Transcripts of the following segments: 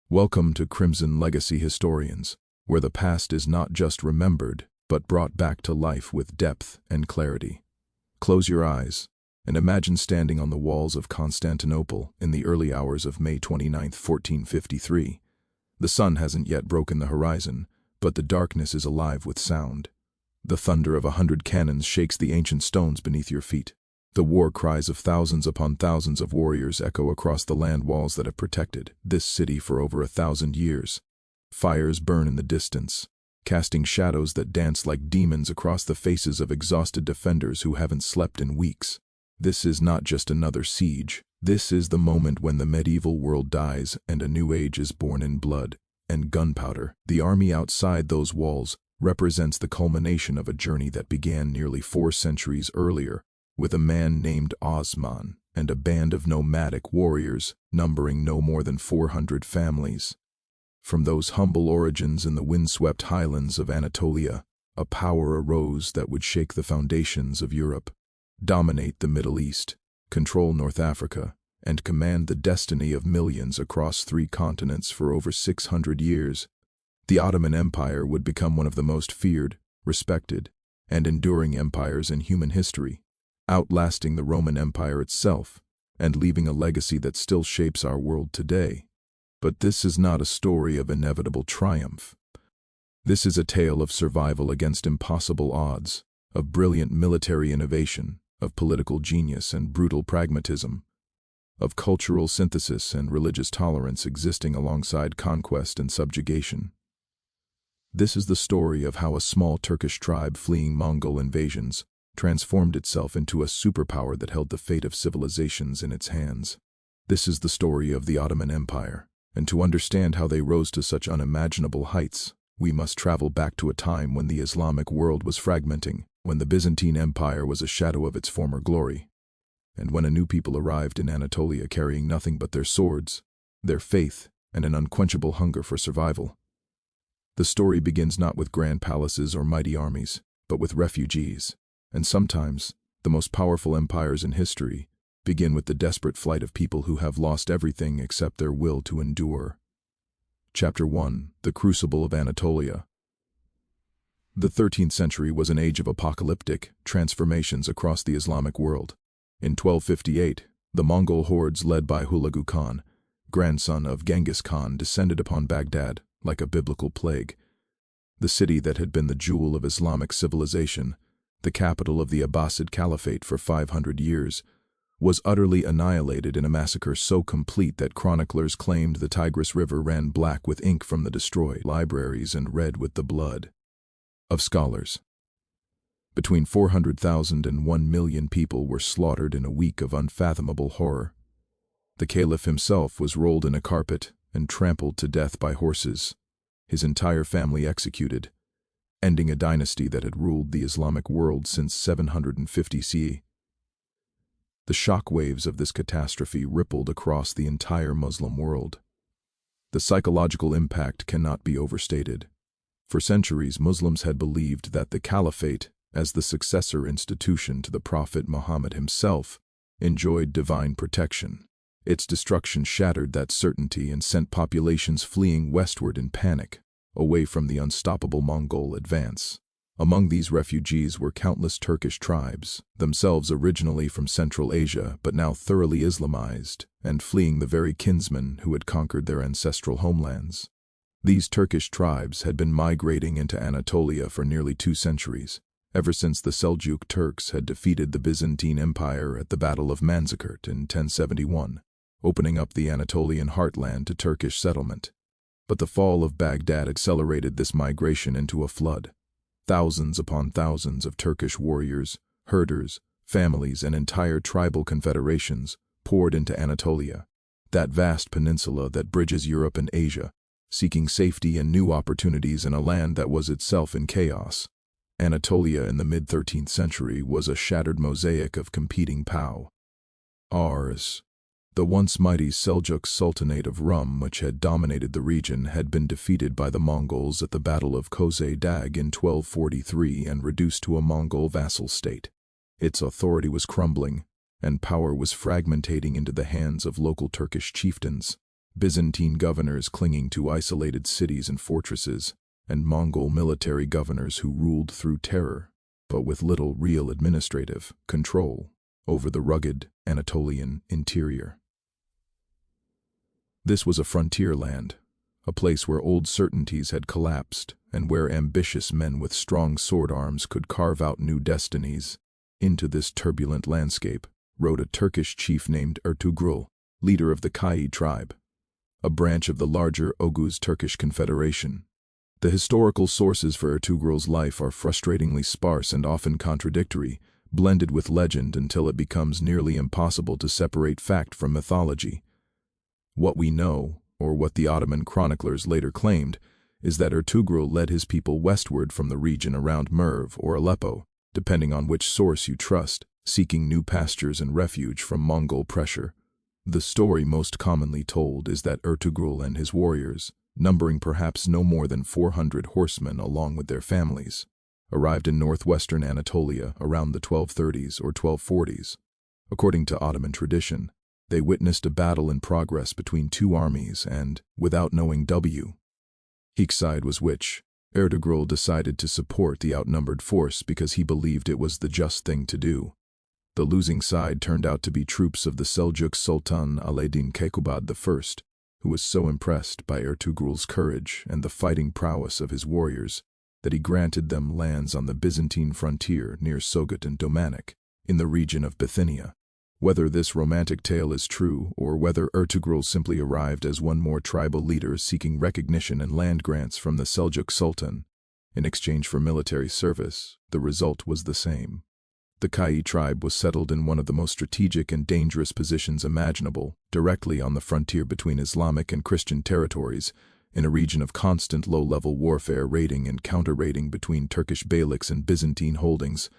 Welcome to Crimson Legacy Historians, where the past is not just remembered, but brought back to life with depth and clarity. Close your eyes and imagine standing on the walls of Constantinople in the early hours of May 29, 1453. The sun hasn't yet broken the horizon, but the darkness is alive with sound. The thunder of 100 cannons shakes the ancient stones beneath your feet. The war cries of thousands upon thousands of warriors echo across the land walls that have protected this city for over 1,000 years. Fires burn in the distance, casting shadows that dance like demons across the faces of exhausted defenders who haven't slept in weeks. This is not just another siege. This is the moment when the medieval world dies and a new age is born in blood and gunpowder. The army outside those walls represents the culmination of a journey that began nearly 4 centuries earlier, with a man named Osman and a band of nomadic warriors numbering no more than 400 families. From those humble origins in the windswept highlands of Anatolia, a power arose that would shake the foundations of Europe, dominate the Middle East, control North Africa, and command the destiny of millions across 3 continents for over 600 years. The Ottoman Empire would become one of the most feared, respected, and enduring empires in human history, outlasting the Roman Empire itself, and leaving a legacy that still shapes our world today. But this is not a story of inevitable triumph. This is a tale of survival against impossible odds, of brilliant military innovation, of political genius and brutal pragmatism, of cultural synthesis and religious tolerance existing alongside conquest and subjugation. This is the story of how a small Turkish tribe fleeing Mongol invasions transformed itself into a superpower that held the fate of civilizations in its hands. This is the story of the Ottoman Empire, and to understand how they rose to such unimaginable heights, we must travel back to a time when the Islamic world was fragmenting, when the Byzantine Empire was a shadow of its former glory, and when a new people arrived in Anatolia carrying nothing but their swords, their faith, and an unquenchable hunger for survival. The story begins not with grand palaces or mighty armies, but with refugees. And sometimes, the most powerful empires in history begin with the desperate flight of people who have lost everything except their will to endure. Chapter 1: The Crucible of Anatolia. The 13th century was an age of apocalyptic transformations across the Islamic world. In 1258, the Mongol hordes led by Hulagu Khan, grandson of Genghis Khan, descended upon Baghdad like a biblical plague. The city that had been the jewel of Islamic civilization, the capital of the Abbasid Caliphate for 500 years, was utterly annihilated in a massacre so complete that chroniclers claimed the Tigris River ran black with ink from the destroyed libraries and red with the blood of scholars. Between 400,000 and 1 million people were slaughtered in a week of unfathomable horror. The caliph himself was rolled in a carpet and trampled to death by horses, his entire family executed, ending a dynasty that had ruled the Islamic world since 750 CE. The shock waves of this catastrophe rippled across the entire Muslim world. The psychological impact cannot be overstated. For centuries, Muslims had believed that the caliphate, as the successor institution to the Prophet Muhammad himself, enjoyed divine protection. Its destruction shattered that certainty and sent populations fleeing westward in panic, away from the unstoppable Mongol advance. Among these refugees were countless Turkish tribes, themselves originally from Central Asia but now thoroughly Islamized, and fleeing the very kinsmen who had conquered their ancestral homelands. These Turkish tribes had been migrating into Anatolia for nearly 2 centuries, ever since the Seljuk Turks had defeated the Byzantine Empire at the Battle of Manzikert in 1071, opening up the Anatolian heartland to Turkish settlement. But the fall of Baghdad accelerated this migration into a flood. Thousands upon thousands of Turkish warriors, herders, families, and entire tribal confederations poured into Anatolia, that vast peninsula that bridges Europe and Asia, seeking safety and new opportunities in a land that was itself in chaos. Anatolia in the mid-13th century was a shattered mosaic of competing powers. The once mighty Seljuk Sultanate of Rum, which had dominated the region, had been defeated by the Mongols at the Battle of Kozay Dag in 1243 and reduced to a Mongol vassal state. Its authority was crumbling, and power was fragmentating into the hands of local Turkish chieftains. Byzantine governors clinging to isolated cities and fortresses, and Mongol military governors who ruled through terror, but with little real administrative control over the rugged Anatolian interior. This was a frontier land, a place where old certainties had collapsed and where ambitious men with strong sword arms could carve out new destinies. Into this turbulent landscape rode a Turkish chief named Ertugrul, leader of the Kai tribe, a branch of the larger Oghuz Turkish Confederation. The historical sources for Ertugrul's life are frustratingly sparse and often contradictory, blended with legend until it becomes nearly impossible to separate fact from mythology. What we know, or what the Ottoman chroniclers later claimed, is that Ertugrul led his people westward from the region around Merv or Aleppo, depending on which source you trust, seeking new pastures and refuge from Mongol pressure. The story most commonly told is that Ertugrul and his warriors, numbering perhaps no more than 400 horsemen along with their families, arrived in northwestern Anatolia around the 1230s or 1240s. According to Ottoman tradition, they witnessed a battle in progress between two armies and, without knowing which side was which, Ertugrul decided to support the outnumbered force because he believed it was the just thing to do. The losing side turned out to be troops of the Seljuk Sultan Alaeddin Kekubad I, who was so impressed by Ertugrul's courage and the fighting prowess of his warriors that he granted them lands on the Byzantine frontier near Sogut and Domanik, in the region of Bithynia. Whether this romantic tale is true, or whether Ertugrul simply arrived as one more tribal leader seeking recognition and land grants from the Seljuk Sultan in exchange for military service, the result was the same. The Kai tribe was settled in one of the most strategic and dangerous positions imaginable, directly on the frontier between Islamic and Christian territories, in a region of constant low-level warfare, raiding and counter-raiding between Turkish beyliks and Byzantine holdings.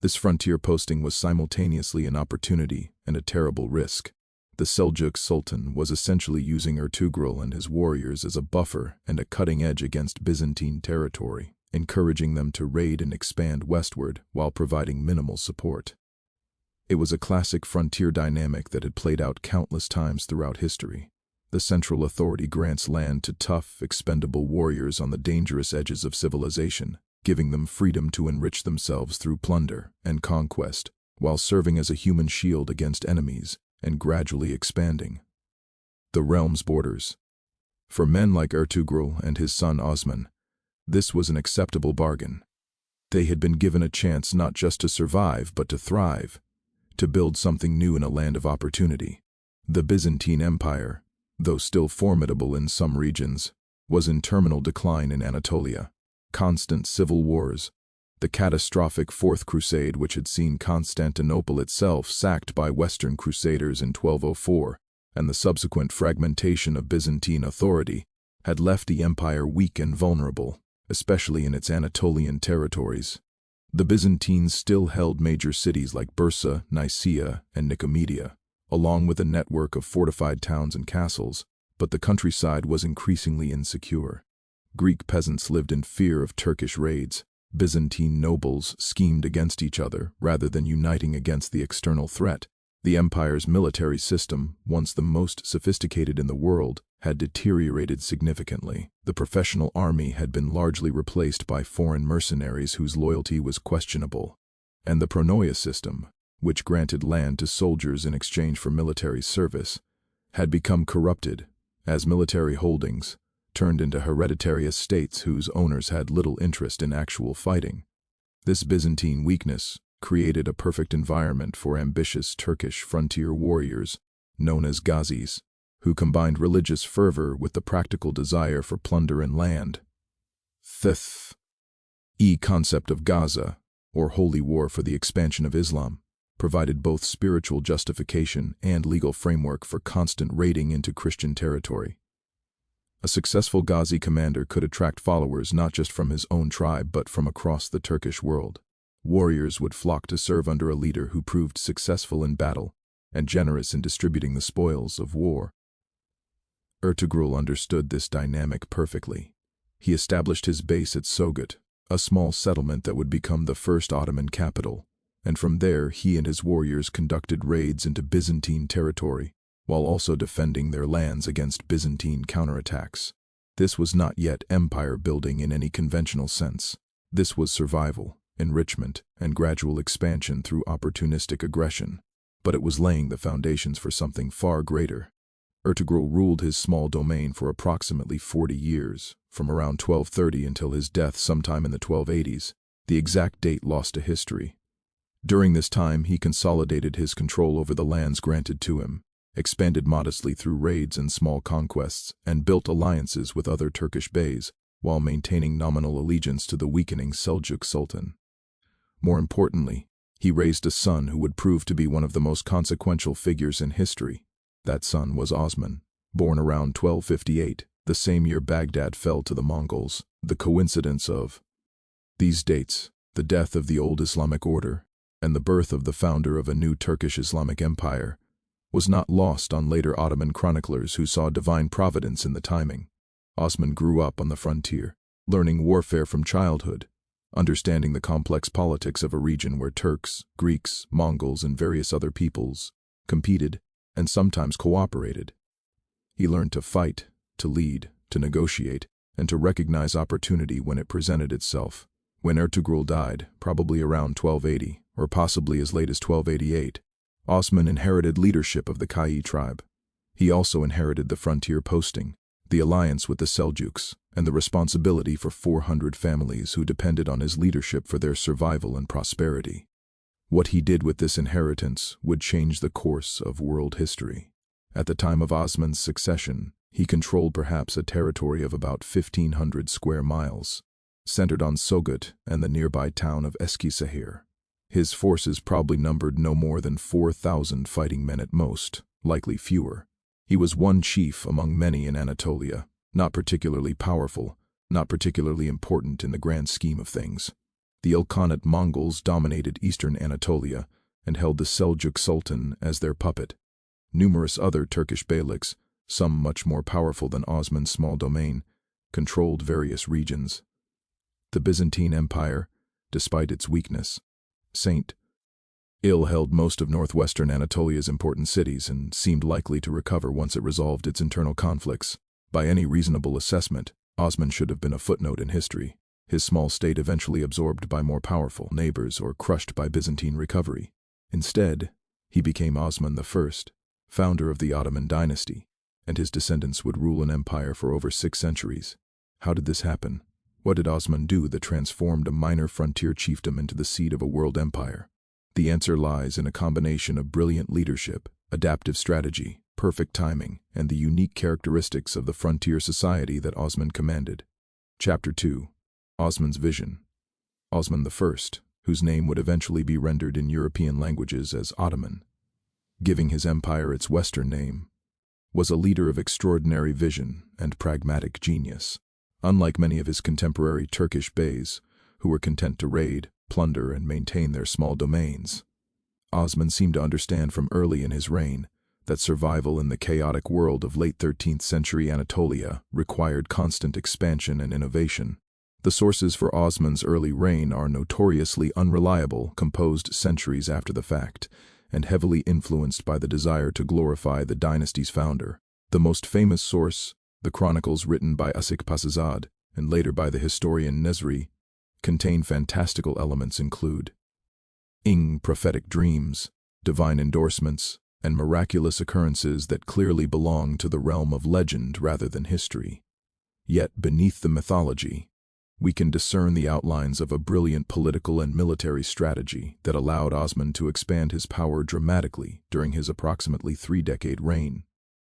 This frontier posting was simultaneously an opportunity and a terrible risk. The Seljuk Sultan was essentially using Ertugrul and his warriors as a buffer and a cutting edge against Byzantine territory, encouraging them to raid and expand westward while providing minimal support. It was a classic frontier dynamic that had played out countless times throughout history. The central authority grants land to tough, expendable warriors on the dangerous edges of civilization, giving them freedom to enrich themselves through plunder and conquest, while serving as a human shield against enemies and gradually expanding the realm's borders. For men like Ertugrul and his son Osman, this was an acceptable bargain. They had been given a chance not just to survive but to thrive, to build something new in a land of opportunity. The Byzantine Empire, though still formidable in some regions, was in terminal decline in Anatolia. Constant civil wars, the catastrophic Fourth Crusade which had seen Constantinople itself sacked by Western Crusaders in 1204, and the subsequent fragmentation of Byzantine authority, had left the empire weak and vulnerable, especially in its Anatolian territories. The Byzantines still held major cities like Bursa, Nicaea, and Nicomedia, along with a network of fortified towns and castles, but the countryside was increasingly insecure. Greek peasants lived in fear of Turkish raids. Byzantine nobles schemed against each other rather than uniting against the external threat. The empire's military system, once the most sophisticated in the world, had deteriorated significantly. The professional army had been largely replaced by foreign mercenaries whose loyalty was questionable. And the pronoia system, which granted land to soldiers in exchange for military service, had become corrupted, as military holdings turned into hereditary estates whose owners had little interest in actual fighting. This Byzantine weakness created a perfect environment for ambitious Turkish frontier warriors, known as Ghazis, who combined religious fervor with the practical desire for plunder and land. The concept of Gaza, or holy war for the expansion of Islam, provided both spiritual justification and legal framework for constant raiding into Christian territory. A successful Ghazi commander could attract followers not just from his own tribe but from across the Turkish world. Warriors would flock to serve under a leader who proved successful in battle and generous in distributing the spoils of war. Ertugrul understood this dynamic perfectly. He established his base at Sogut, a small settlement that would become the first Ottoman capital, and from there he and his warriors conducted raids into Byzantine territory, while also defending their lands against Byzantine counterattacks. This was not yet empire building in any conventional sense. This was survival, enrichment, and gradual expansion through opportunistic aggression. But it was laying the foundations for something far greater. Ertugrul ruled his small domain for approximately 40 years, from around 1230 until his death sometime in the 1280s, the exact date lost to history. During this time, he consolidated his control over the lands granted to him, expanded modestly through raids and small conquests, and built alliances with other Turkish beys, while maintaining nominal allegiance to the weakening Seljuk Sultan. More importantly, he raised a son who would prove to be one of the most consequential figures in history. That son was Osman, born around 1258, the same year Baghdad fell to the Mongols. The coincidence of these dates, the death of the old Islamic order, and the birth of the founder of a new Turkish Islamic empire, was not lost on later Ottoman chroniclers who saw divine providence in the timing. Osman grew up on the frontier, learning warfare from childhood, understanding the complex politics of a region where Turks, Greeks, Mongols, and various other peoples competed and sometimes cooperated. He learned to fight, to lead, to negotiate, and to recognize opportunity when it presented itself. When Ertugrul died, probably around 1280, or possibly as late as 1288, Osman inherited leadership of the Kai tribe. He also inherited the frontier posting, the alliance with the Seljuks, and the responsibility for 400 families who depended on his leadership for their survival and prosperity. What he did with this inheritance would change the course of world history. At the time of Osman's succession, he controlled perhaps a territory of about 1,500 square miles, centered on Sogut and the nearby town of Eskişehir. His forces probably numbered no more than 4,000 fighting men at most, likely fewer. He was one chief among many in Anatolia, not particularly powerful, not particularly important in the grand scheme of things. The Ilkhanate Mongols dominated eastern Anatolia and held the Seljuk Sultan as their puppet. Numerous other Turkish beyliks, some much more powerful than Osman's small domain, controlled various regions. The Byzantine Empire, despite its weakness, St. Il held most of northwestern Anatolia's important cities and seemed likely to recover once it resolved its internal conflicts. By any reasonable assessment, Osman should have been a footnote in history, his small state eventually absorbed by more powerful neighbors or crushed by Byzantine recovery. Instead, he became Osman I, founder of the Ottoman dynasty, and his descendants would rule an empire for over 6 centuries. How did this happen? What did Osman do that transformed a minor frontier chiefdom into the seat of a world empire? The answer lies in a combination of brilliant leadership, adaptive strategy, perfect timing, and the unique characteristics of the frontier society that Osman commanded. Chapter 2. Osman's Vision. Osman I, whose name would eventually be rendered in European languages as Ottoman, giving his empire its Western name, was a leader of extraordinary vision and pragmatic genius. Unlike many of his contemporary Turkish beys, who were content to raid, plunder, and maintain their small domains, Osman seemed to understand from early in his reign that survival in the chaotic world of late 13th century Anatolia required constant expansion and innovation. The sources for Osman's early reign are notoriously unreliable, composed centuries after the fact, and heavily influenced by the desire to glorify the dynasty's founder. The most famous source, the chronicles written by Asikpasizade and later by the historian Nezri, contain fantastical elements include prophetic dreams, divine endorsements, and miraculous occurrences that clearly belong to the realm of legend rather than history. Yet beneath the mythology, we can discern the outlines of a brilliant political and military strategy that allowed Osman to expand his power dramatically during his approximately 3-decade reign.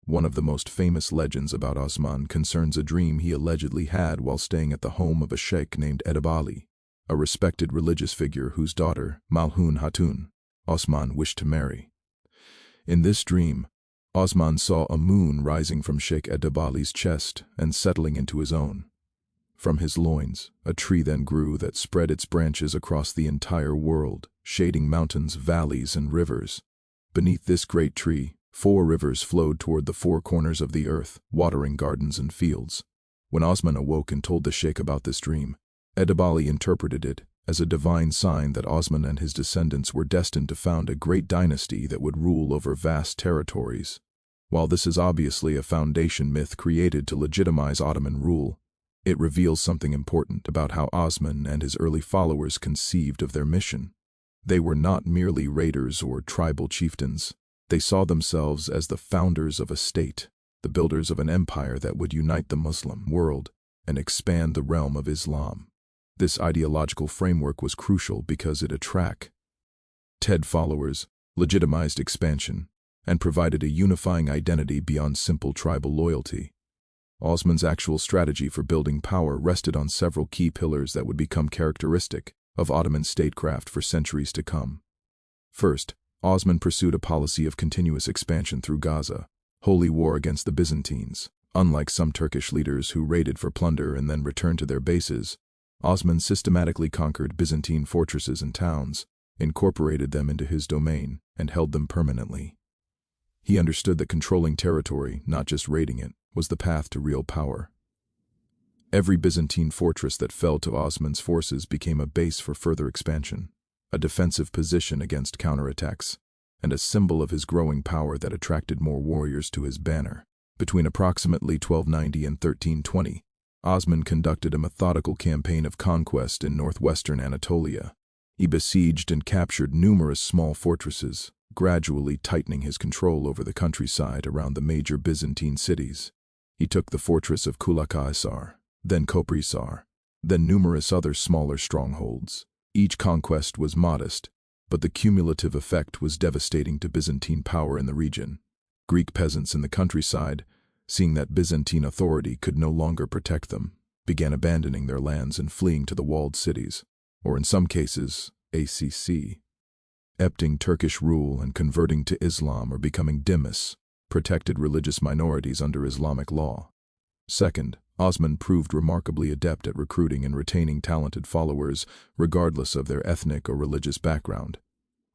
One of the most famous legends about Osman concerns a dream he allegedly had while staying at the home of a sheikh named Edebali, a respected religious figure whose daughter, Malhun Hatun, Osman wished to marry. In this dream, Osman saw a moon rising from Sheikh Edebali's chest and settling into his own. From his loins, a tree then grew that spread its branches across the entire world, shading mountains, valleys, and rivers. Beneath this great tree, 4 rivers flowed toward the 4 corners of the earth, watering gardens and fields. When Osman awoke and told the sheikh about this dream, Edebali interpreted it as a divine sign that Osman and his descendants were destined to found a great dynasty that would rule over vast territories. While this is obviously a foundation myth created to legitimize Ottoman rule, it reveals something important about how Osman and his early followers conceived of their mission. They were not merely raiders or tribal chieftains. They saw themselves as the founders of a state, the builders of an empire that would unite the Muslim world and expand the realm of Islam. This ideological framework was crucial because it attracted followers, legitimized expansion, and provided a unifying identity beyond simple tribal loyalty. Osman's actual strategy for building power rested on several key pillars that would become characteristic of Ottoman statecraft for centuries to come. First, Osman pursued a policy of continuous expansion through Gaza, holy war against the Byzantines. Unlike some Turkish leaders who raided for plunder and then returned to their bases, Osman systematically conquered Byzantine fortresses and towns, incorporated them into his domain, and held them permanently. He understood that controlling territory, not just raiding it, was the path to real power. Every Byzantine fortress that fell to Osman's forces became a base for further expansion, a defensive position against counterattacks, and a symbol of his growing power that attracted more warriors to his banner. Between approximately 1290 and 1320, Osman conducted a methodical campaign of conquest in northwestern Anatolia. He besieged and captured numerous small fortresses, gradually tightening his control over the countryside around the major Byzantine cities. He took the fortress of Kulakhisar, then Koprisar, then numerous other smaller strongholds. Each conquest was modest, but the cumulative effect was devastating to Byzantine power in the region. Greek peasants in the countryside, seeing that Byzantine authority could no longer protect them, began abandoning their lands and fleeing to the walled cities, or in some cases, accepting Turkish rule and converting to Islam or becoming dhimmis, protected religious minorities under Islamic law. Second, Osman proved remarkably adept at recruiting and retaining talented followers, regardless of their ethnic or religious background.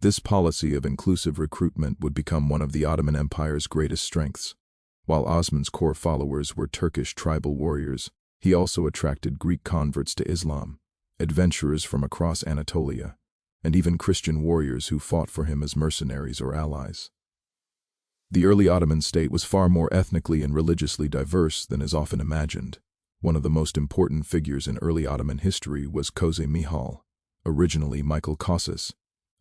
This policy of inclusive recruitment would become one of the Ottoman Empire's greatest strengths. While Osman's core followers were Turkish tribal warriors, he also attracted Greek converts to Islam, adventurers from across Anatolia, and even Christian warriors who fought for him as mercenaries or allies. The early Ottoman state was far more ethnically and religiously diverse than is often imagined. One of the most important figures in early Ottoman history was Köse Mihal, originally Michael Kossis,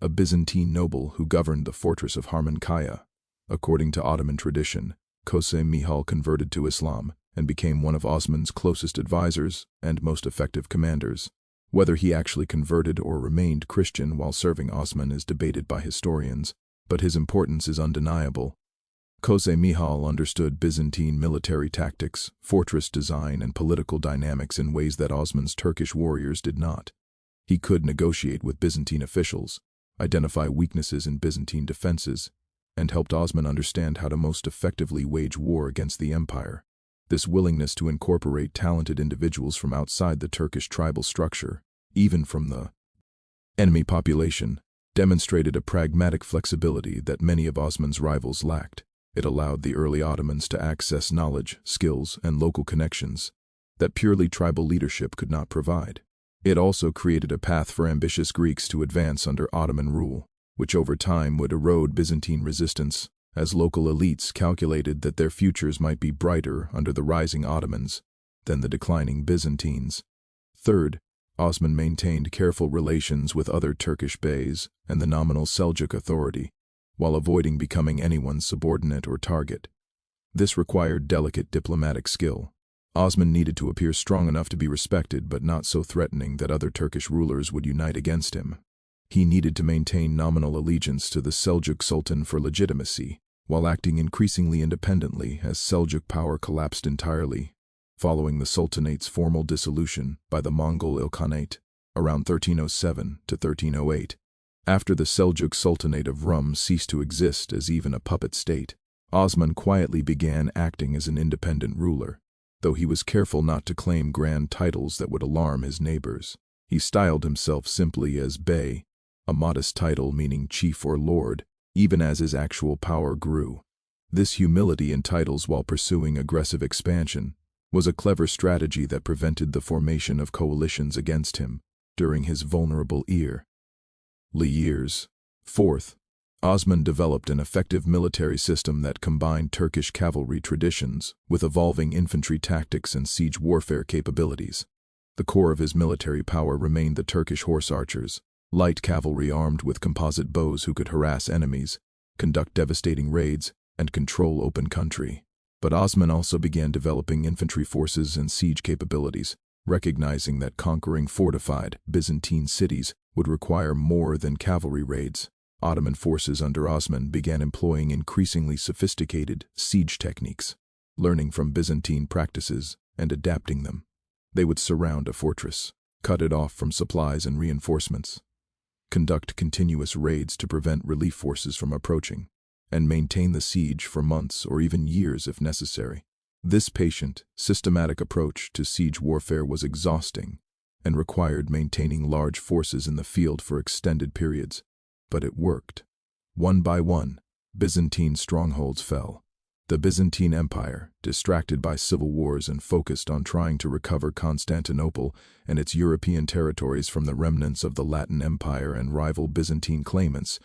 a Byzantine noble who governed the fortress of Harmankaya. According to Ottoman tradition, Köse Mihal converted to Islam and became one of Osman's closest advisors and most effective commanders. Whether he actually converted or remained Christian while serving Osman is debated by historians, but his importance is undeniable. Köse Mihal understood Byzantine military tactics, fortress design, and political dynamics in ways that Osman's Turkish warriors did not. He could negotiate with Byzantine officials, identify weaknesses in Byzantine defenses, and helped Osman understand how to most effectively wage war against the empire. This willingness to incorporate talented individuals from outside the Turkish tribal structure, even from the enemy population, demonstrated a pragmatic flexibility that many of Osman's rivals lacked. It allowed the early Ottomans to access knowledge, skills, and local connections that purely tribal leadership could not provide. It also created a path for ambitious Greeks to advance under Ottoman rule, which over time would erode Byzantine resistance, as local elites calculated that their futures might be brighter under the rising Ottomans than the declining Byzantines. Third, Osman maintained careful relations with other Turkish beys and the nominal Seljuk authority, while avoiding becoming anyone's subordinate or target. This required delicate diplomatic skill. Osman needed to appear strong enough to be respected but not so threatening that other Turkish rulers would unite against him. He needed to maintain nominal allegiance to the Seljuk Sultan for legitimacy, while acting increasingly independently as Seljuk power collapsed entirely, following the Sultanate's formal dissolution by the Mongol Ilkhanate around 1307 to 1308. After the Seljuk Sultanate of Rum ceased to exist as even a puppet state, Osman quietly began acting as an independent ruler, though he was careful not to claim grand titles that would alarm his neighbors. He styled himself simply as Bey, a modest title meaning chief or lord, even as his actual power grew. This humility in titles while pursuing aggressive expansion was a clever strategy that prevented the formation of coalitions against him during his vulnerable years. Fourth, Osman developed an effective military system that combined Turkish cavalry traditions with evolving infantry tactics and siege warfare capabilities. The core of his military power remained the Turkish horse archers, light cavalry armed with composite bows who could harass enemies, conduct devastating raids, and control open country. But Osman also began developing infantry forces and siege capabilities, recognizing that conquering fortified Byzantine cities would require more than cavalry raids. Ottoman forces under Osman began employing increasingly sophisticated siege techniques, learning from Byzantine practices and adapting them. They would surround a fortress, cut it off from supplies and reinforcements, conduct continuous raids to prevent relief forces from approaching, and maintain the siege for months or even years if necessary. This patient, systematic approach to siege warfare was exhausting and required maintaining large forces in the field for extended periods. But it worked. One by one, Byzantine strongholds fell. The Byzantine Empire, distracted by civil wars and focused on trying to recover Constantinople and its European territories from the remnants of the Latin Empire and rival Byzantine claimants,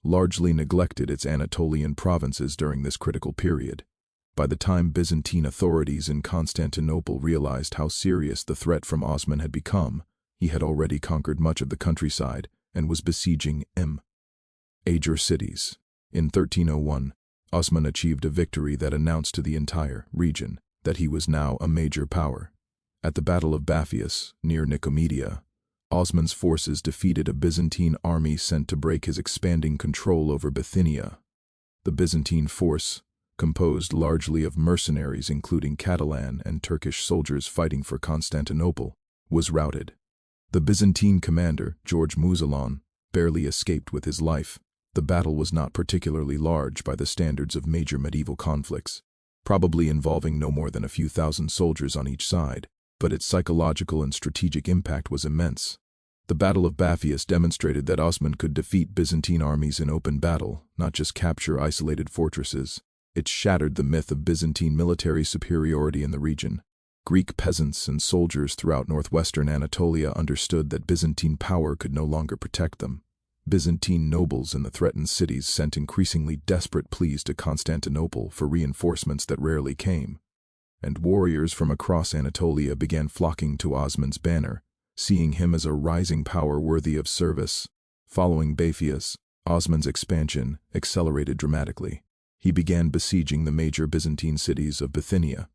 largely neglected its Anatolian provinces during this critical period. By the time Byzantine authorities in Constantinople realized how serious the threat from Osman had become, he had already conquered much of the countryside and was besieging major cities. In 1301, Osman achieved a victory that announced to the entire region that he was now a major power. At the Battle of Baphius, near Nicomedia, Osman's forces defeated a Byzantine army sent to break his expanding control over Bithynia. The Byzantine force, composed largely of mercenaries including Catalan and Turkish soldiers fighting for Constantinople, was routed. The Byzantine commander, George Muzalan, barely escaped with his life. The battle was not particularly large by the standards of major medieval conflicts, probably involving no more than a few thousand soldiers on each side, but its psychological and strategic impact was immense. The Battle of Baphius demonstrated that Osman could defeat Byzantine armies in open battle, not just capture isolated fortresses. It shattered the myth of Byzantine military superiority in the region. Greek peasants and soldiers throughout northwestern Anatolia understood that Byzantine power could no longer protect them. Byzantine nobles in the threatened cities sent increasingly desperate pleas to Constantinople for reinforcements that rarely came, and warriors from across Anatolia began flocking to Osman's banner, seeing him as a rising power worthy of service. Following Baphius, Osman's expansion accelerated dramatically. He began besieging the major Byzantine cities of Bithynia.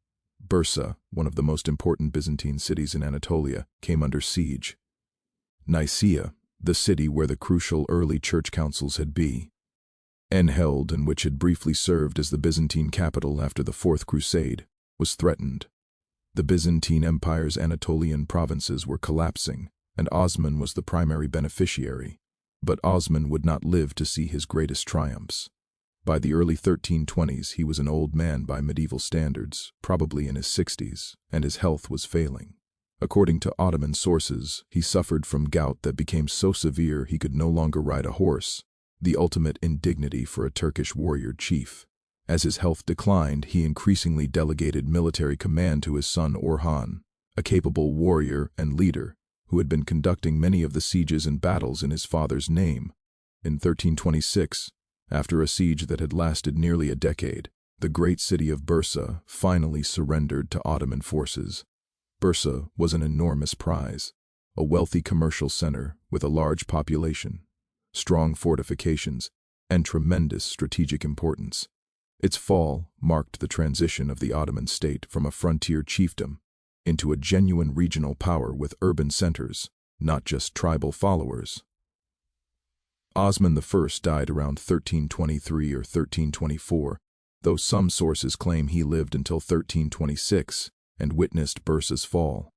Bursa, one of the most important Byzantine cities in Anatolia, came under siege. Nicaea, the city where the crucial early church councils had been held and which had briefly served as the Byzantine capital after the Fourth Crusade, was threatened. The Byzantine Empire's Anatolian provinces were collapsing, and Osman was the primary beneficiary. But Osman would not live to see his greatest triumphs. By the early 1320s, he was an old man by medieval standards, probably in his 60s, and his health was failing. According to Ottoman sources, he suffered from gout that became so severe he could no longer ride a horse, the ultimate indignity for a Turkish warrior chief. As his health declined, he increasingly delegated military command to his son Orhan, a capable warrior and leader who had been conducting many of the sieges and battles in his father's name. In 1326, after a siege that had lasted nearly a decade, the great city of Bursa finally surrendered to Ottoman forces. Bursa was an enormous prize, a wealthy commercial center with a large population, strong fortifications, and tremendous strategic importance. Its fall marked the transition of the Ottoman state from a frontier chiefdom into a genuine regional power with urban centers, not just tribal followers. Osman I died around 1323 or 1324, though some sources claim he lived until 1326 and witnessed Bursa's fall.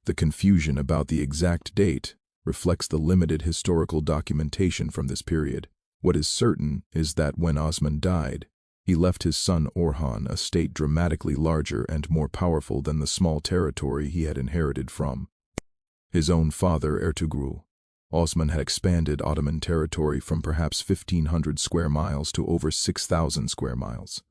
The confusion about the exact date reflects the limited historical documentation from this period. What is certain is that when Osman died, he left his son Orhan a state dramatically larger and more powerful than the small territory he had inherited from his own father Ertugrul. Osman had expanded Ottoman territory from perhaps 1,500 square miles to over 6,000 square miles.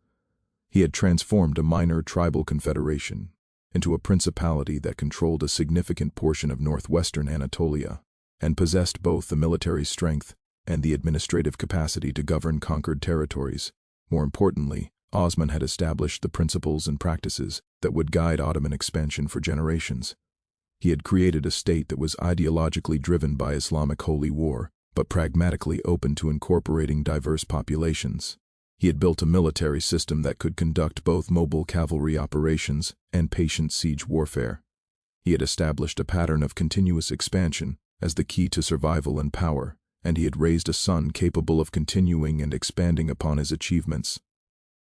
He had transformed a minor tribal confederation into a principality that controlled a significant portion of northwestern Anatolia and possessed both the military strength and the administrative capacity to govern conquered territories. More importantly, Osman had established the principles and practices that would guide Ottoman expansion for generations. He had created a state that was ideologically driven by Islamic holy war, but pragmatically open to incorporating diverse populations. He had built a military system that could conduct both mobile cavalry operations and patient siege warfare. He had established a pattern of continuous expansion as the key to survival and power, and he had raised a son capable of continuing and expanding upon his achievements.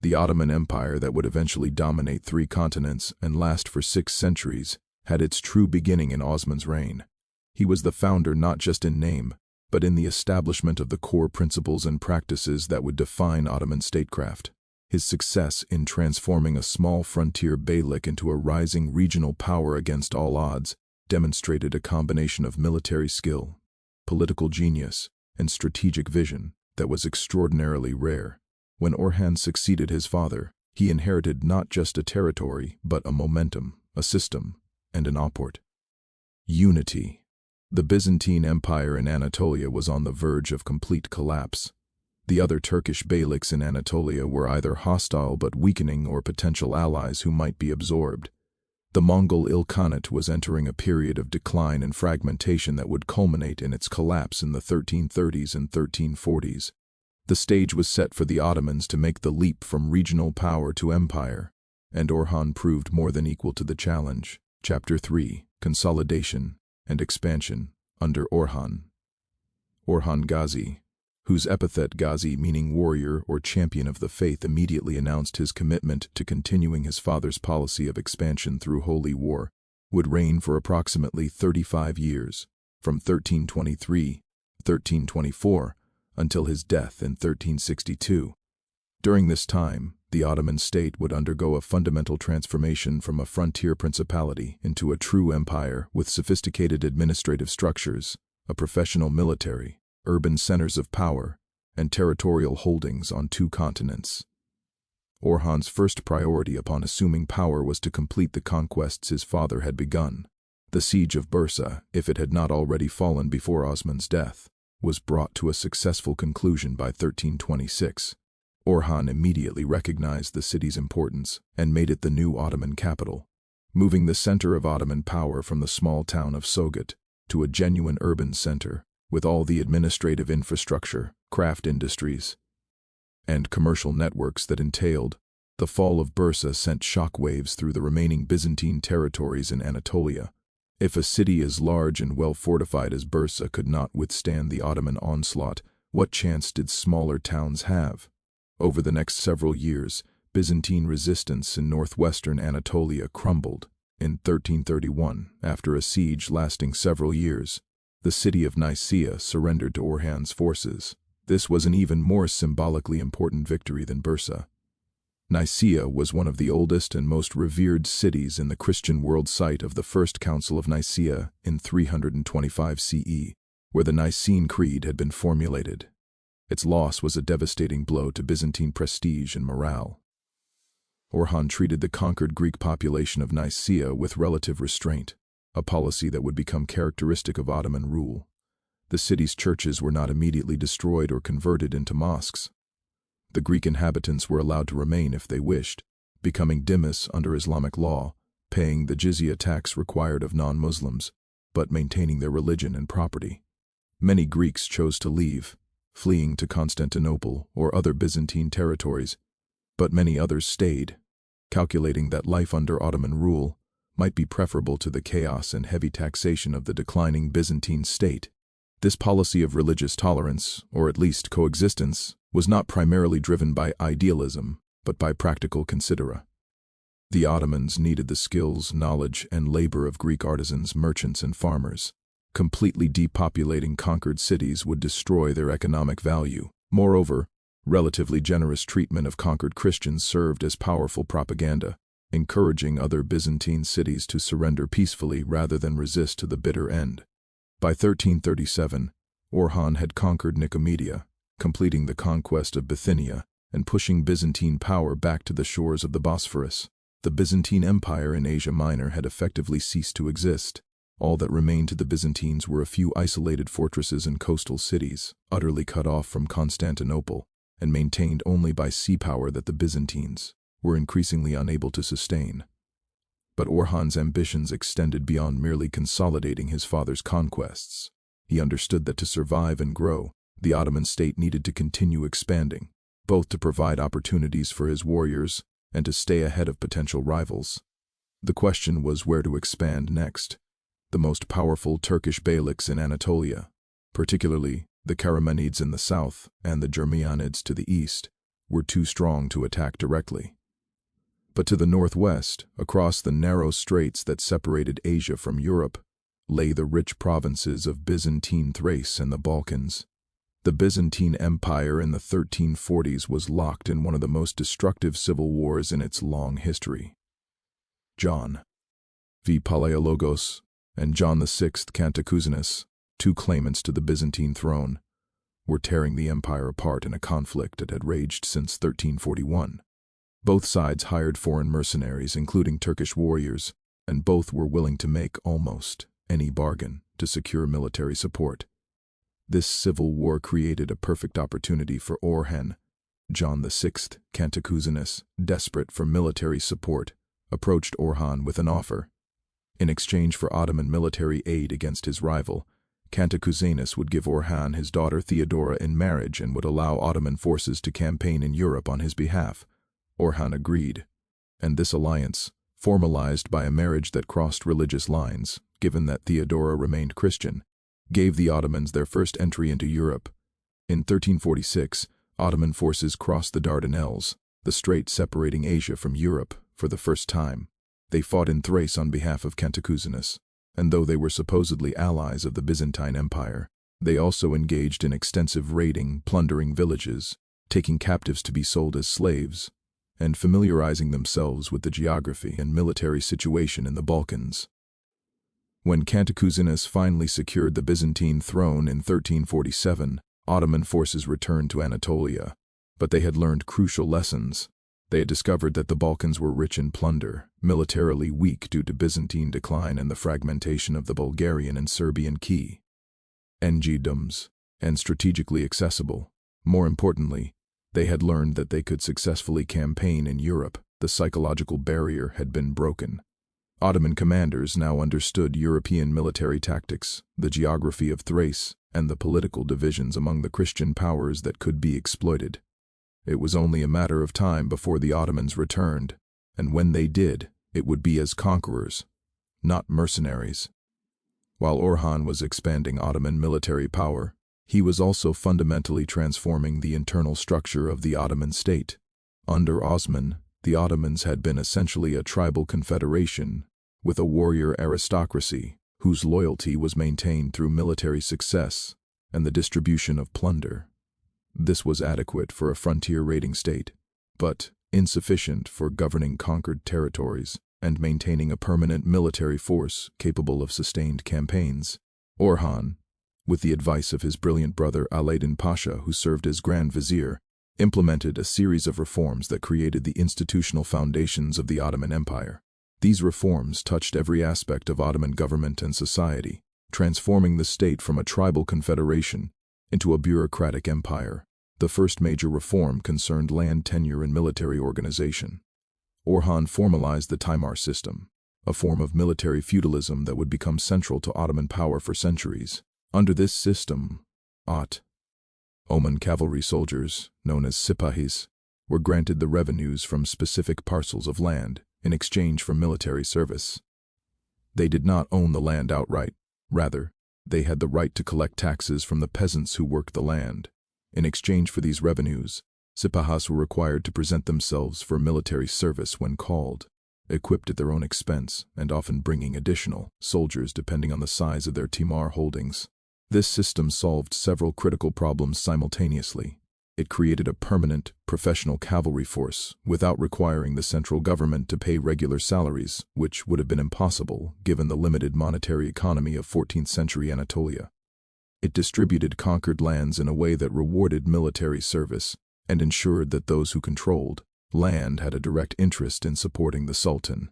The Ottoman Empire that would eventually dominate 3 continents and last for 6 centuries had its true beginning in Osman's reign. He was the founder not just in name, but in the establishment of the core principles and practices that would define Ottoman statecraft. His success in transforming a small frontier beylik into a rising regional power against all odds demonstrated a combination of military skill, political genius, and strategic vision that was extraordinarily rare. When Orhan succeeded his father, he inherited not just a territory, but a momentum, a system, and an opport. Unity. The Byzantine Empire in Anatolia was on the verge of complete collapse. The other Turkish beyliks in Anatolia were either hostile but weakening or potential allies who might be absorbed. The Mongol Ilkhanate was entering a period of decline and fragmentation that would culminate in its collapse in the 1330s and 1340s. The stage was set for the Ottomans to make the leap from regional power to empire, and Orhan proved more than equal to the challenge. Chapter 3: Consolidation and Expansion under Orhan. Orhan Ghazi, whose epithet Ghazi meaning warrior or champion of the faith, immediately announced his commitment to continuing his father's policy of expansion through holy war, would reign for approximately 35 years, from 1323–1324 until his death in 1362. During this time, the Ottoman state would undergo a fundamental transformation from a frontier principality into a true empire with sophisticated administrative structures, a professional military, urban centers of power, and territorial holdings on 2 continents. Orhan's first priority upon assuming power was to complete the conquests his father had begun. The siege of Bursa, if it had not already fallen before Osman's death, was brought to a successful conclusion by 1326. Orhan immediately recognized the city's importance and made it the new Ottoman capital, moving the center of Ottoman power from the small town of Sogut to a genuine urban center, with all the administrative infrastructure, craft industries, and commercial networks that entailed. The fall of Bursa sent shockwaves through the remaining Byzantine territories in Anatolia. If a city as large and well-fortified as Bursa could not withstand the Ottoman onslaught, what chance did smaller towns have? Over the next several years, Byzantine resistance in northwestern Anatolia crumbled. In 1331, after a siege lasting several years, the city of Nicaea surrendered to Orhan's forces. This was an even more symbolically important victory than Bursa. Nicaea was one of the oldest and most revered cities in the Christian world, site of the First Council of Nicaea in 325 CE, where the Nicene Creed had been formulated. Its loss was a devastating blow to Byzantine prestige and morale. Orhan treated the conquered Greek population of Nicaea with relative restraint, a policy that would become characteristic of Ottoman rule. The city's churches were not immediately destroyed or converted into mosques. The Greek inhabitants were allowed to remain if they wished, becoming dhimmis under Islamic law, paying the jizya tax required of non-Muslims, but maintaining their religion and property. Many Greeks chose to leave, fleeing to Constantinople or other Byzantine territories, but many others stayed, calculating that life under Ottoman rule might be preferable to the chaos and heavy taxation of the declining Byzantine state. This policy of religious tolerance, or at least coexistence, was not primarily driven by idealism, but by practical considera. The Ottomans needed the skills, knowledge, and labor of Greek artisans, merchants, and farmers. Completely depopulating conquered cities would destroy their economic value. Moreover, relatively generous treatment of conquered Christians served as powerful propaganda, encouraging other Byzantine cities to surrender peacefully rather than resist to the bitter end. By 1337, Orhan had conquered Nicomedia, completing the conquest of Bithynia and pushing Byzantine power back to the shores of the Bosphorus. The Byzantine Empire in Asia Minor had effectively ceased to exist. All that remained to the Byzantines were a few isolated fortresses and coastal cities, utterly cut off from Constantinople, and maintained only by sea power that the Byzantines were increasingly unable to sustain. But Orhan's ambitions extended beyond merely consolidating his father's conquests. He understood that to survive and grow, the Ottoman state needed to continue expanding, both to provide opportunities for his warriors and to stay ahead of potential rivals. The question was where to expand next. The most powerful Turkish beyliks in Anatolia, particularly the Karamanids in the south and the Germanids to the east, were too strong to attack directly. But to the northwest, across the narrow straits that separated Asia from Europe, lay the rich provinces of Byzantine Thrace and the Balkans. The Byzantine Empire in the 1340s was locked in one of the most destructive civil wars in its long history. John V. Palaiologos and John VI. Cantacuzene, two claimants to the Byzantine throne, were tearing the empire apart in a conflict that had raged since 1341. Both sides hired foreign mercenaries, including Turkish warriors, and both were willing to make almost any bargain to secure military support. This civil war created a perfect opportunity for Orhan. John VI. Cantacuzene, desperate for military support, approached Orhan with an offer. In exchange for Ottoman military aid against his rival, Cantacuzene would give Orhan his daughter Theodora in marriage and would allow Ottoman forces to campaign in Europe on his behalf. Orhan agreed, and this alliance, formalized by a marriage that crossed religious lines, given that Theodora remained Christian, gave the Ottomans their first entry into Europe. In 1346, Ottoman forces crossed the Dardanelles, the strait separating Asia from Europe, for the first time. They fought in Thrace on behalf of Cantacuzene, and though they were supposedly allies of the Byzantine Empire, they also engaged in extensive raiding, plundering villages, taking captives to be sold as slaves, and familiarizing themselves with the geography and military situation in the Balkans. When Cantacuzene finally secured the Byzantine throne in 1347, Ottoman forces returned to Anatolia, but they had learned crucial lessons. They had discovered that the Balkans were rich in plunder, militarily weak due to Byzantine decline and the fragmentation of the Bulgarian and Serbian kingdoms, and strategically accessible. More importantly, they had learned that they could successfully campaign in Europe. The psychological barrier had been broken. Ottoman commanders now understood European military tactics, the geography of Thrace, and the political divisions among the Christian powers that could be exploited. It was only a matter of time before the Ottomans returned, and when they did, it would be as conquerors, not mercenaries. While Orhan was expanding Ottoman military power, he was also fundamentally transforming the internal structure of the Ottoman state. Under Osman, the Ottomans had been essentially a tribal confederation, with a warrior aristocracy whose loyalty was maintained through military success and the distribution of plunder. This was adequate for a frontier raiding state, but insufficient for governing conquered territories and maintaining a permanent military force capable of sustained campaigns. Orhan, with the advice of his brilliant brother Alaeddin Pasha, who served as Grand Vizier, implemented a series of reforms that created the institutional foundations of the Ottoman Empire. These reforms touched every aspect of Ottoman government and society, transforming the state from a tribal confederation into a bureaucratic empire. The first major reform concerned land tenure and military organization. Orhan formalized the Timar system, a form of military feudalism that would become central to Ottoman power for centuries. Under this system, Ottoman cavalry soldiers, known as sipahis, were granted the revenues from specific parcels of land in exchange for military service. They did not own the land outright. Rather, they had the right to collect taxes from the peasants who worked the land. In exchange for these revenues, sipahs were required to present themselves for military service when called, equipped at their own expense and often bringing additional soldiers depending on the size of their Timar holdings. This system solved several critical problems simultaneously. It created a permanent, professional cavalry force without requiring the central government to pay regular salaries, which would have been impossible given the limited monetary economy of 14th century Anatolia. It distributed conquered lands in a way that rewarded military service and ensured that those who controlled land had a direct interest in supporting the Sultan.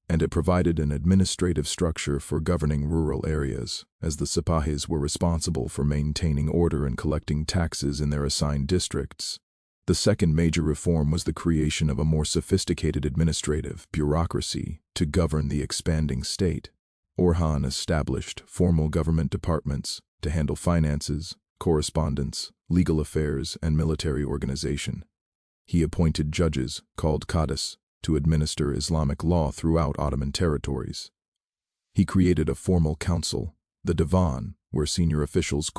and it provided an administrative structure for governing rural areas, as the Sipahis were responsible for maintaining order and collecting taxes in their assigned districts. The second major reform was the creation of a more sophisticated administrative bureaucracy to govern the expanding state. Orhan established formal government departments to handle finances, correspondence, legal affairs, and military organization. He appointed judges, called qadis, to administer Islamic law throughout Ottoman territories. He created a formal council, the Divan, where senior officials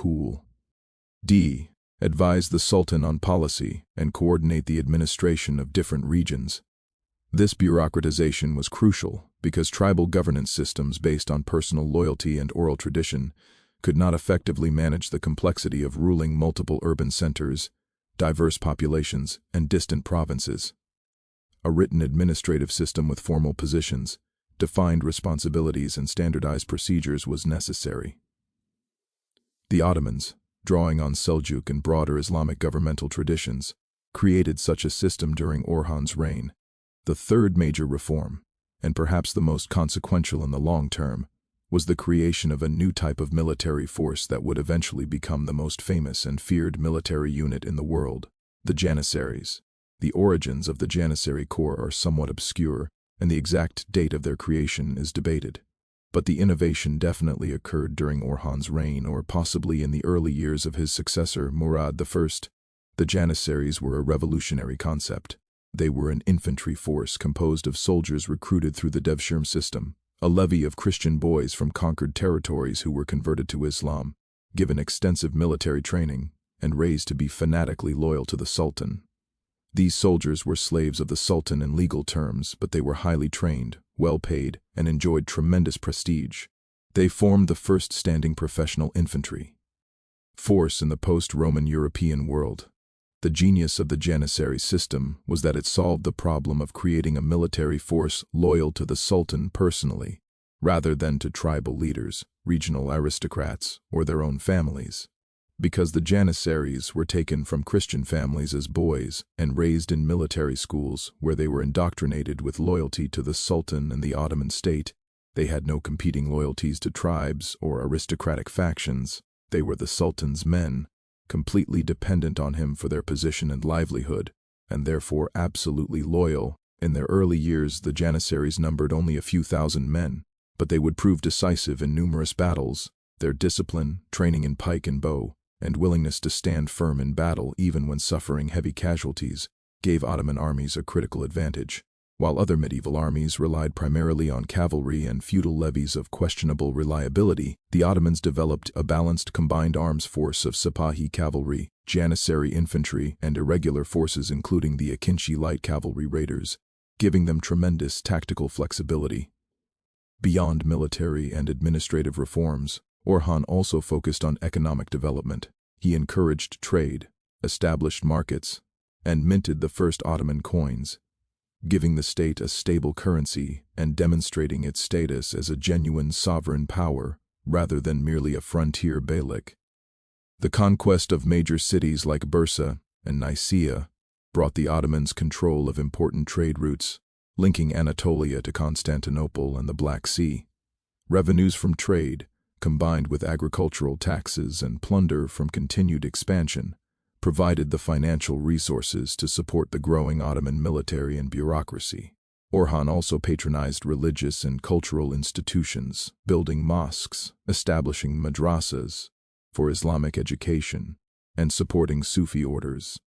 advise the Sultan on policy and coordinate the administration of different regions. This bureaucratization was crucial because tribal governance systems based on personal loyalty and oral tradition could not effectively manage the complexity of ruling multiple urban centers, diverse populations, and distant provinces. A written administrative system with formal positions, defined responsibilities, and standardized procedures was necessary. The Ottomans, drawing on Seljuk and broader Islamic governmental traditions, created such a system during Orhan's reign. The third major reform, and perhaps the most consequential in the long term, was the creation of a new type of military force that would eventually become the most famous and feared military unit in the world, the Janissaries. The origins of the Janissary Corps are somewhat obscure, and the exact date of their creation is debated. But the innovation definitely occurred during Orhan's reign, or possibly in the early years of his successor, Murad I. The Janissaries were a revolutionary concept. They were an infantry force composed of soldiers recruited through the Devshirme system, a levy of Christian boys from conquered territories who were converted to Islam, given extensive military training, and raised to be fanatically loyal to the Sultan. These soldiers were slaves of the Sultan in legal terms, but they were highly trained, well-paid, and enjoyed tremendous prestige. They formed the first standing professional infantry force in the post-Roman European world. The genius of the Janissary system was that it solved the problem of creating a military force loyal to the Sultan personally, rather than to tribal leaders, regional aristocrats, or their own families. Because the Janissaries were taken from Christian families as boys and raised in military schools where they were indoctrinated with loyalty to the Sultan and the Ottoman state, they had no competing loyalties to tribes or aristocratic factions. They were the Sultan's men, completely dependent on him for their position and livelihood, and therefore absolutely loyal. In their early years, the Janissaries numbered only a few thousand men, but they would prove decisive in numerous battles. Their discipline, training in pike and bow, and willingness to stand firm in battle even when suffering heavy casualties gave Ottoman armies a critical advantage. While other medieval armies relied primarily on cavalry and feudal levies of questionable reliability, the Ottomans developed a balanced combined arms force of Sipahi cavalry, Janissary infantry, and irregular forces including the Akinci light cavalry raiders, giving them tremendous tactical flexibility. Beyond military and administrative reforms, Orhan also focused on economic development. He encouraged trade, established markets, and minted the first Ottoman coins, giving the state a stable currency and demonstrating its status as a genuine sovereign power rather than merely a frontier beylik. The conquest of major cities like Bursa and Nicaea brought the Ottomans control of important trade routes, linking Anatolia to Constantinople and the Black Sea. Revenues from trade, combined with agricultural taxes and plunder from continued expansion, provided the financial resources to support the growing Ottoman military and bureaucracy. Orhan also patronized religious and cultural institutions, building mosques, establishing madrasas for Islamic education, and supporting Sufi orders.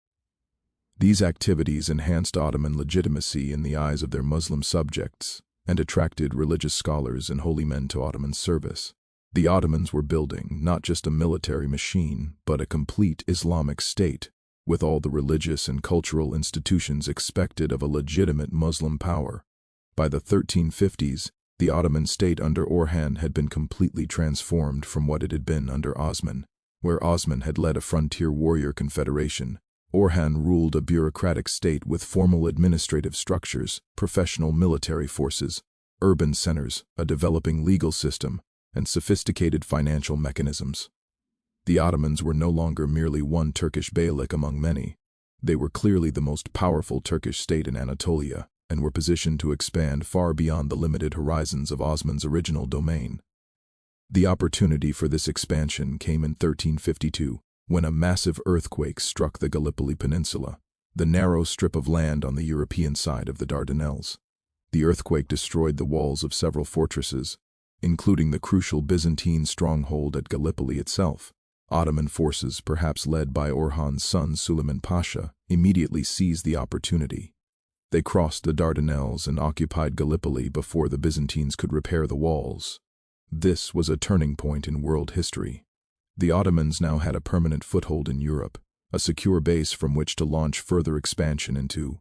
These activities enhanced Ottoman legitimacy in the eyes of their Muslim subjects and attracted religious scholars and holy men to Ottoman service. The Ottomans were building not just a military machine, but a complete Islamic state, with all the religious and cultural institutions expected of a legitimate Muslim power. By the 1350s, the Ottoman state under Orhan had been completely transformed from what it had been under Osman. Where Osman had led a frontier warrior confederation, Orhan ruled a bureaucratic state with formal administrative structures, professional military forces, urban centers, a developing legal system, and sophisticated financial mechanisms. The Ottomans were no longer merely one Turkish beylik among many. They were clearly the most powerful Turkish state in Anatolia, and were positioned to expand far beyond the limited horizons of Osman's original domain. The opportunity for this expansion came in 1352, when a massive earthquake struck the Gallipoli Peninsula, the narrow strip of land on the European side of the Dardanelles. The earthquake destroyed the walls of several fortresses, including the crucial Byzantine stronghold at Gallipoli itself. Ottoman forces, perhaps led by Orhan's son Suleiman Pasha, immediately seized the opportunity. They crossed the Dardanelles and occupied Gallipoli before the Byzantines could repair the walls. This was a turning point in world history. The Ottomans now had a permanent foothold in Europe, a secure base from which to launch further expansion into